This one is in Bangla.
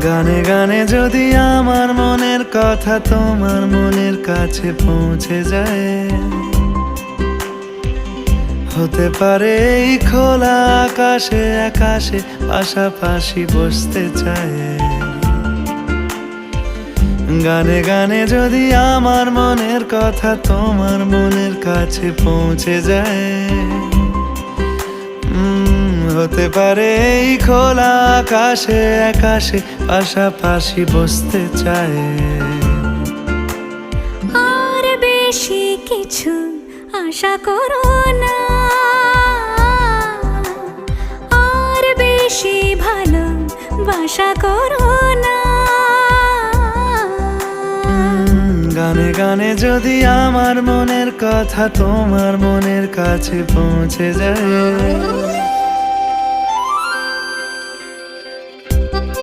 গানে গানে যদি আমার মনের কথা তোমার মনের কাছে পৌঁছে যায়, হতে পারে এই খোলা আকাশে আকাশে পাশাপাশি বসতে চায়। গানে গানে যদি আমার মনের কথা তোমার মনের কাছে পৌঁছে যায়, হতে পারে এই খোলা আকাশে আকাশে পাশাপাশি বসতে চায়। আর বেশি কিছু আশা করো না, আর বেশি ভালোবাসা করো না। গানে গানে যদি আমার মনের কথা তোমার মনের কাছে পৌঁছে যায়,